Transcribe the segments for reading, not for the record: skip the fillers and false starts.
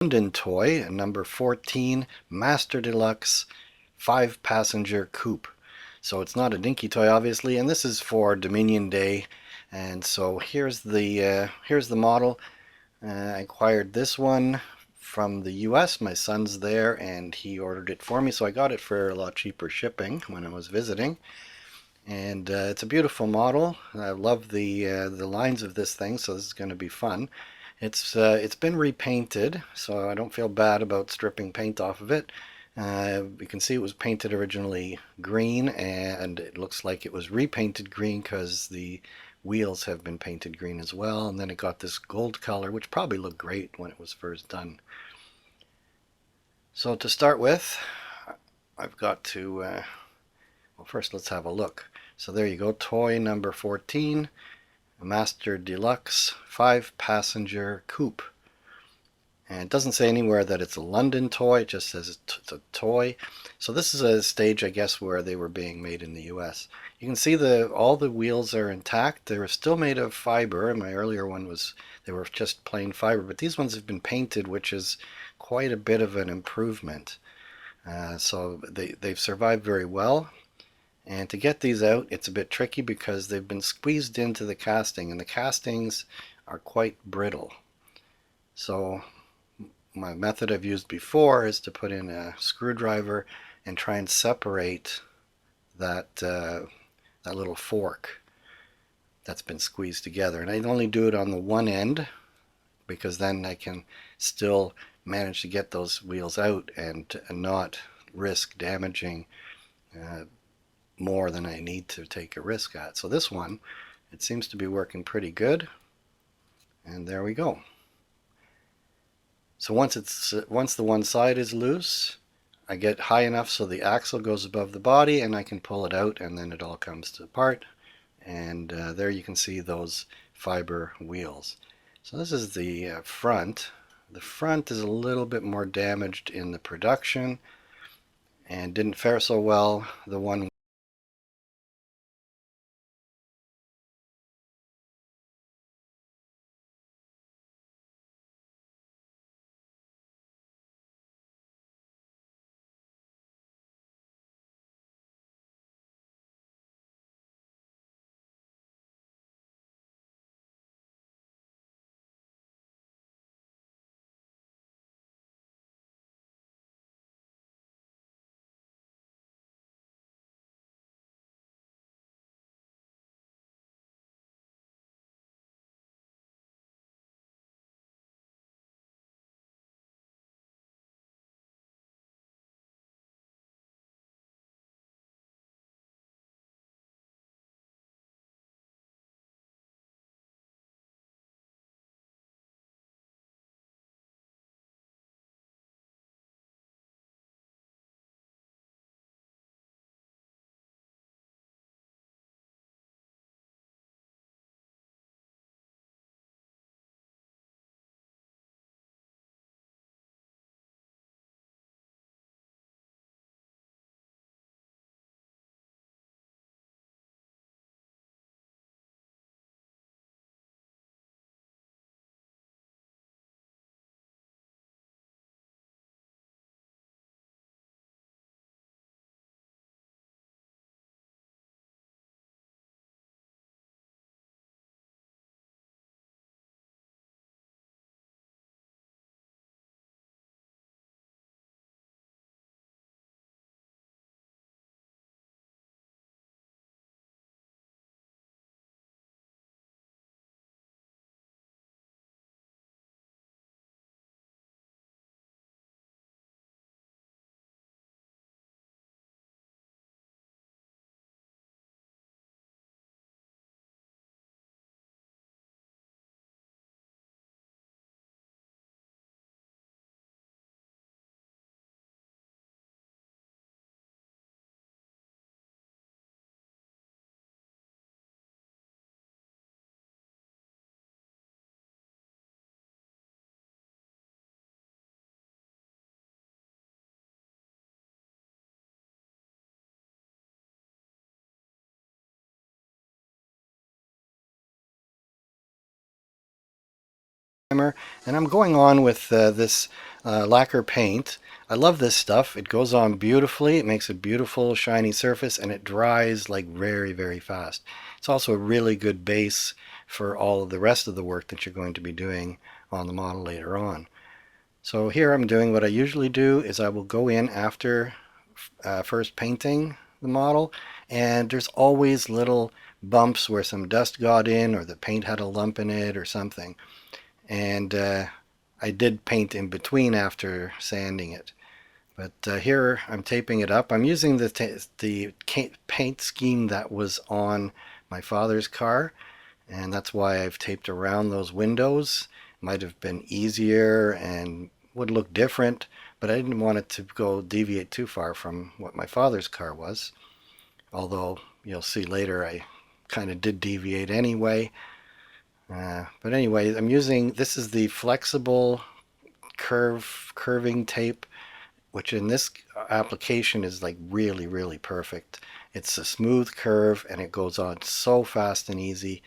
London toy, number 14, Master Deluxe 5-passenger coupe. So it's not a dinky toy, obviously, and this is for Dominion Day. And so here's the model. I acquired this one from the US. My son's there, and he ordered it for me, so I got it for a lot cheaper shipping when I was visiting. And it's a beautiful model. I love the lines of this thing, so this is going to be fun. It's been repainted, so I don't feel bad about stripping paint off of it. You can see it was painted originally green, and it looks like it was repainted green because the wheels have been painted green as well. And then it got this gold color, which probably looked great when it was first done. So to start with, I've got to, well, first let's have a look. So there you go, toy number 14. Master Deluxe 5-passenger coupe. And it doesn't say anywhere that it's a London toy, it just says it's a toy. So this is a stage, I guess, where they were being made in the US. You can see all the wheels are intact. They were still made of fiber, and my earlier one was, they were just plain fiber, but these ones have been painted, which is quite a bit of an improvement. So they've survived very well. And to get these out, it's a bit tricky because they've been squeezed into the casting, and the castings are quite brittle. So my method I've used before is to put in a screwdriver and try and separate that little fork that's been squeezed together. And I only do it on the one end because then I can still manage to get those wheels out and not risk damaging more than I need to take a risk at. So this one, it seems to be working pretty good. And there we go. So once the one side is loose, I get high enough so the axle goes above the body, and I can pull it out, and then it all comes apart. And there you can see those fiber wheels. So this is the front. The front is a little bit more damaged in the production and didn't fare so well. The one primer, and I'm going on with this lacquer paint. I love this stuff. It goes on beautifully. It makes a beautiful shiny surface, and it dries like very, very fast. It's also a really good base for all of the rest of the work that you're going to be doing on the model later on. So here I'm doing what I usually do is I will go in after first painting the model, and there's always little bumps where some dust got in or the paint had a lump in it or something. And I did paint in between after sanding it. But here I'm taping it up. I'm using the paint scheme that was on my father's car, and that's why I've taped around those windows. Might have been easier and would look different, but I didn't want it to go deviate too far from what my father's car was. Although you'll see later I kind of did deviate anyway. But anyway, I'm using, this is the flexible curving tape, which in this application is like really, really perfect. It's a smooth curve and it goes on so fast and easy.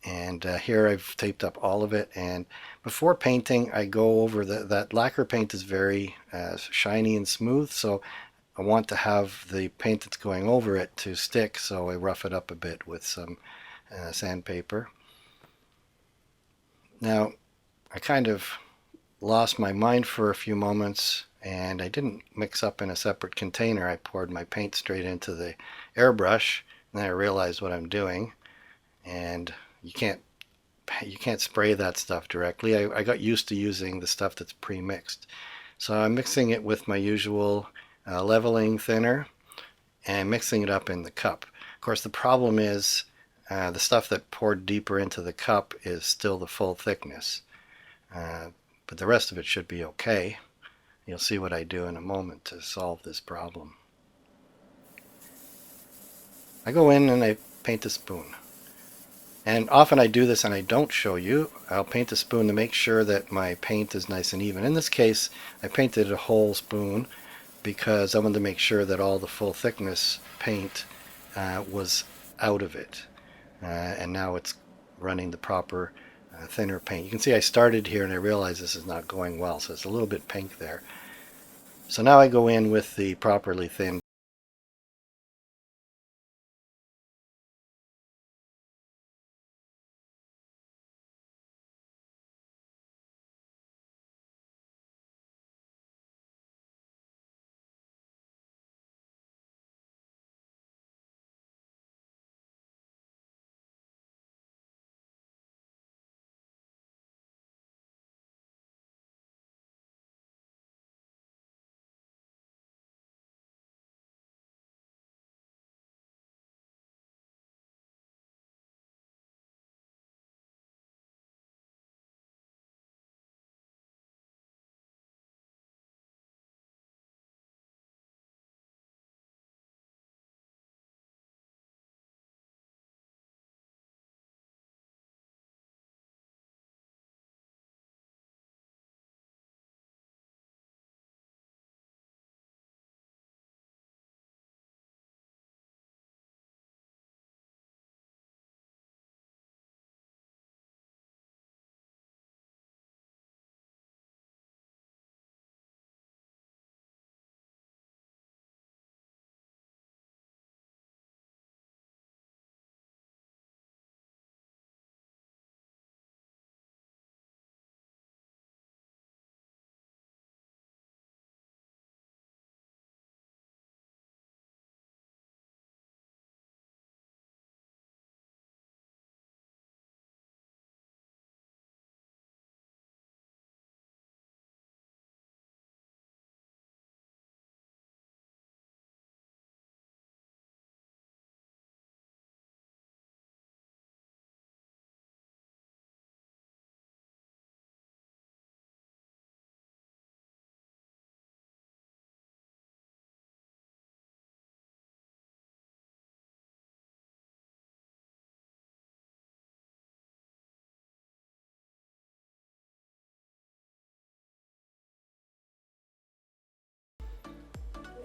And here I've taped up all of it, and before painting I go over that lacquer paint is very shiny and smooth, so I want to have the paint that's going over it to stick, so I rough it up a bit with some sandpaper. Now I kind of lost my mind for a few moments, and I didn't mix up in a separate container. I poured my paint straight into the airbrush, and then I realized what I'm doing, and you can't spray that stuff directly. I got used to using the stuff that's pre-mixed. So I'm mixing it with my usual leveling thinner and mixing it up in the cup. Of course, the problem is the stuff that poured deeper into the cup is still the full thickness. But the rest of it should be okay. You'll see what I do in a moment to solve this problem. I go in and I paint a spoon. And often I do this and I don't show you. I'll paint a spoon to make sure that my paint is nice and even. In this case, I painted a whole spoon because I wanted to make sure that all the full thickness paint was out of it. And now it's running the proper thinner paint. You can see I started here and I realized this is not going well, so it's a little bit pink there. So now I go in with the properly thinned.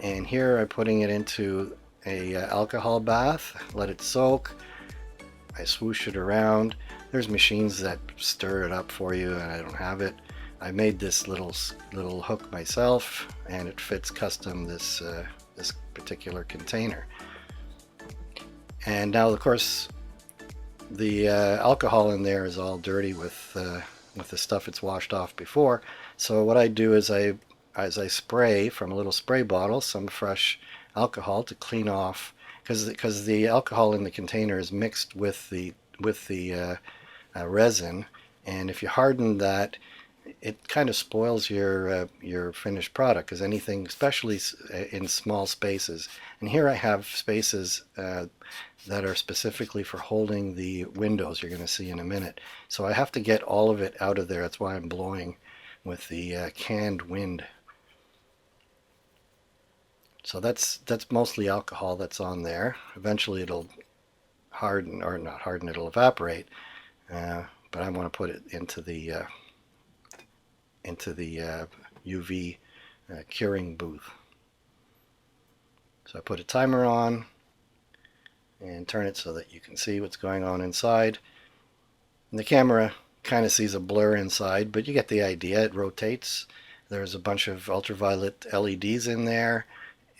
And here I'm putting it into a alcohol bath, let it soak. I swoosh it around. There's machines that stir it up for you, and I don't have it. I made this little hook myself, and it fits custom this particular container. And now, of course, the alcohol in there is all dirty with the stuff it's washed off before. So what I do is I spray from a little spray bottle some fresh alcohol to clean off, because the alcohol in the container is mixed with the resin, and if you harden that, it kind of spoils your finished product, because anything, especially in small spaces, and here I have spaces that are specifically for holding the windows you're going to see in a minute. So I have to get all of it out of there. That's why I'm blowing with the canned wind. So that's mostly alcohol that's on there. Eventually it'll harden, or not harden, it'll evaporate. But I want to put it into the UV curing booth. So I put a timer on and turn it so that you can see what's going on inside. And the camera kind of sees a blur inside, but you get the idea. It rotates. There's a bunch of ultraviolet LEDs in there,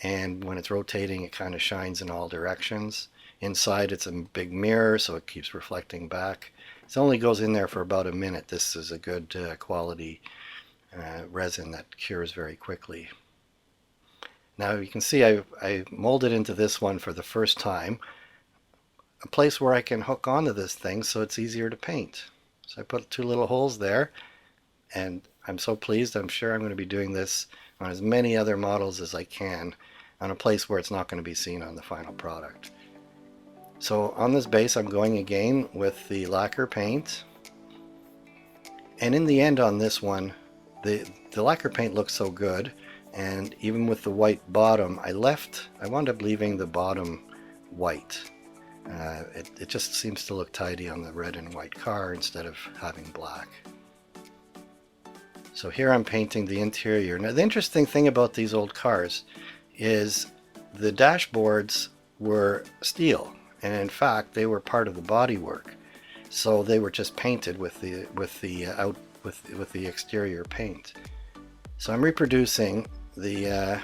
and when it's rotating, it kind of shines in all directions. Inside, it's a big mirror, so it keeps reflecting back. It only goes in there for about a minute. This is a good quality resin that cures very quickly. Now you can see I molded into this one for the first time, a place where I can hook onto this thing so it's easier to paint. So I put 2 little holes there, and I'm so pleased. I'm sure I'm going to be doing this on as many other models as I can, on a place where it's not going to be seen on the final product. So on this base, I'm going again with the lacquer paint, and in the end on this one, the lacquer paint looks so good, and even with the white bottom, I wound up leaving the bottom white. It just seems to look tidy on the red and white car instead of having black. So here I'm painting the interior. Now the interesting thing about these old cars is the dashboards were steel, and in fact they were part of the bodywork. So they were just painted with the exterior paint. So I'm reproducing the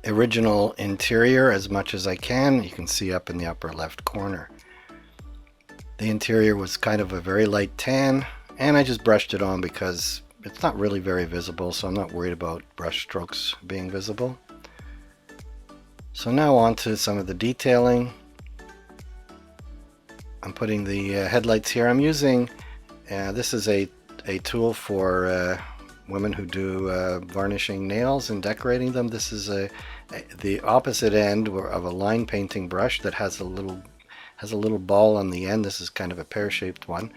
original interior as much as I can. You can see up in the upper left corner. The interior was kind of a very light tan, and I just brushed it on because it's not really very visible, so I'm not worried about brush strokes being visible. So now on to some of the detailing. I'm putting the headlights here. I'm using, this is a tool for women who do varnishing nails and decorating them. This is the opposite end of a line painting brush that has a little ball on the end. This is kind of a pear-shaped one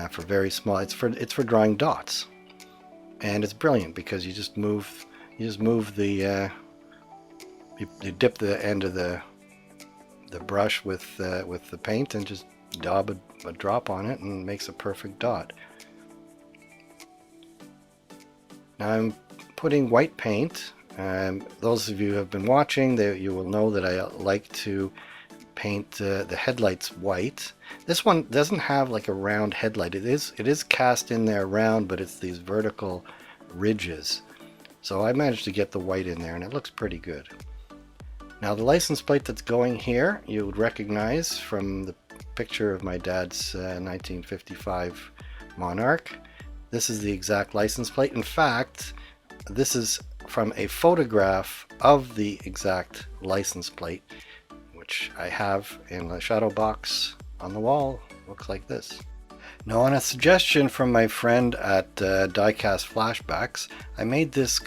for very small. It's for drawing dots, and it's brilliant because you just move the you dip the end of the brush with the paint and just daub a drop on it, and makes a perfect dot. Now I'm putting white paint. Those of you who have been watching, you will know that I like to paint the headlights white. This one doesn't have like a round headlight. It is cast in there round, but it's these vertical ridges. So I managed to get the white in there, and it looks pretty good. Now the license plate that's going here, you would recognize from the picture of my dad's 1955 Monarch. This is the exact license plate. In fact, this is from a photograph of the exact license plate, which I have in the shadow box on the wall. Looks like this. Now, on a suggestion from my friend at Diecast Flashbacks, I made this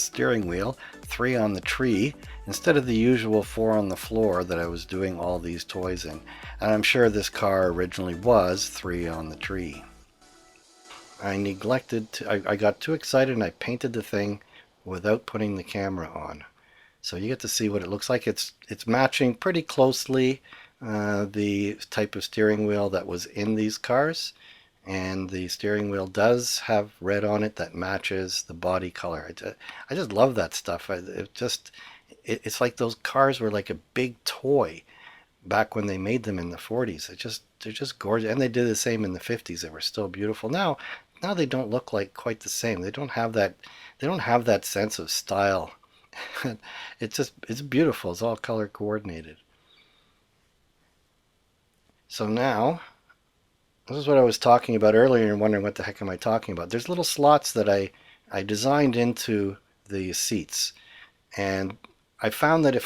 steering wheel 3 on the tree instead of the usual 4 on the floor that I was doing all these toys in. And I'm sure this car originally was 3 on the tree. I neglected to, I got too excited and I painted the thing without putting the camera on. So you get to see what it looks like. It's matching pretty closely the type of steering wheel that was in these cars, and the steering wheel does have red on it that matches the body color. I just love that stuff. It's like those cars were like a big toy back when they made them in the 40s. It just just gorgeous. And they did the same in the 50s. They were still beautiful. Now they don't look like quite the same. They don't have that sense of style. It's beautiful. It's all color coordinated. So now, this is what I was talking about earlier and wondering what the heck am I talking about. There's little slots that I designed into the seats. And I found that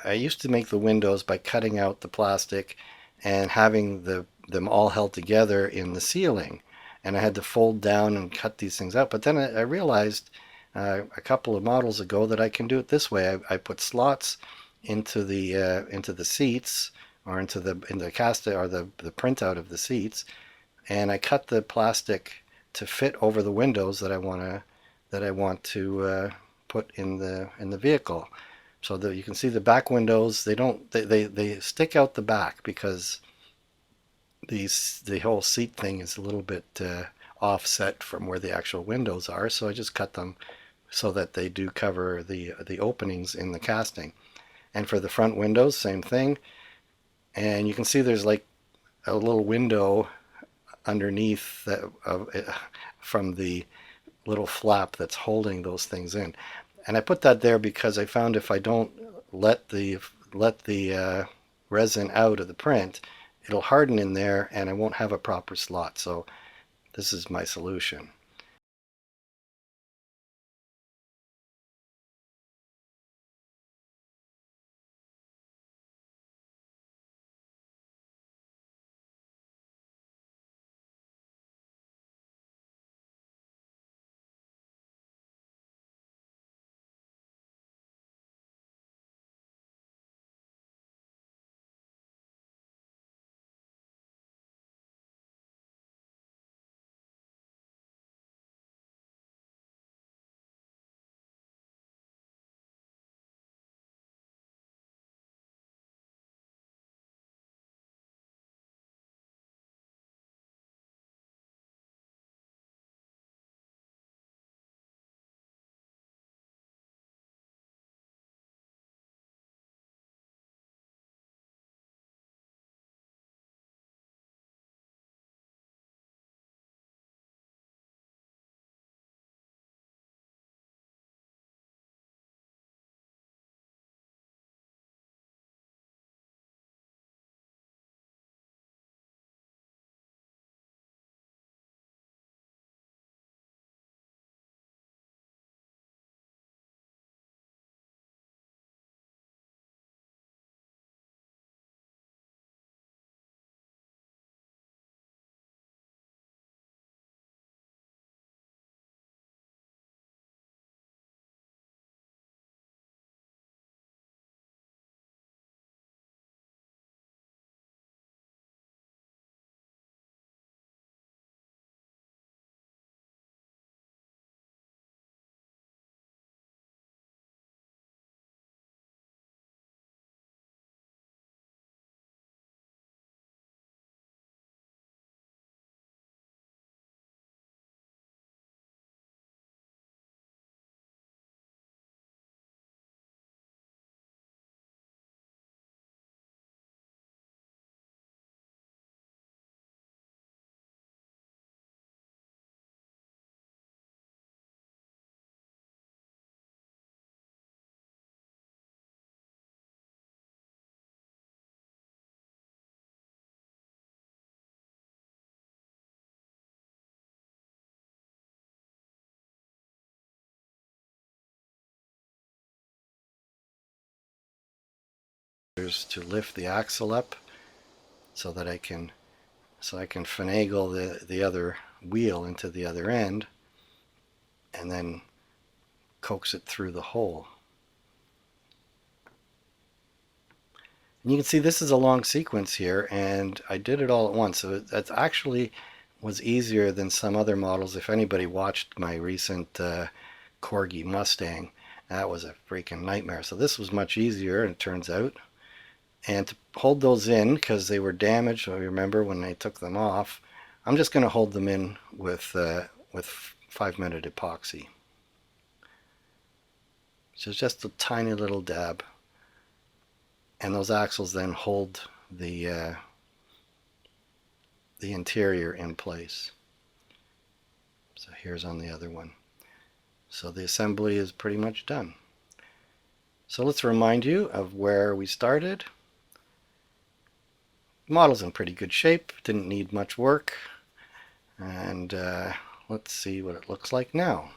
I used to make the windows by cutting out the plastic and having them all held together in the ceiling. And I had to fold down and cut these things out. But then I realized a couple of models ago that I can do it this way. I put slots into the seats or in the cast or the printout of the seats, and I cut the plastic to fit over the windows that I want to put in the vehicle. So that you can see the back windows, they stick out the back because the whole seat thing is a little bit offset from where the actual windows are. So I just cut them so that they do cover the openings in the casting. And for the front windows, same thing. And you can see there's like a little window underneath from the little flap that's holding those things in. And I put that there because I found if I don't let the resin out of the print, it'll harden in there and I won't have a proper slot. So this is my solution. To lift the axle up so that I can finagle the other wheel into the other end and then coax it through the hole. And you can see this is a long sequence here, and I did it all at once. So that actually was easier than some other models. If anybody watched my recent Corgi Mustang, that was a freaking nightmare. So this was much easier, it turns out. And to hold those in, because they were damaged, I remember when I took them off, I'm just going to hold them in with 5-minute epoxy. So it's just a tiny little dab. And those axles then hold the the interior in place. So here's on the other one. So the assembly is pretty much done. So let's remind you of where we started. The model's in pretty good shape, didn't need much work, and let's see what it looks like now.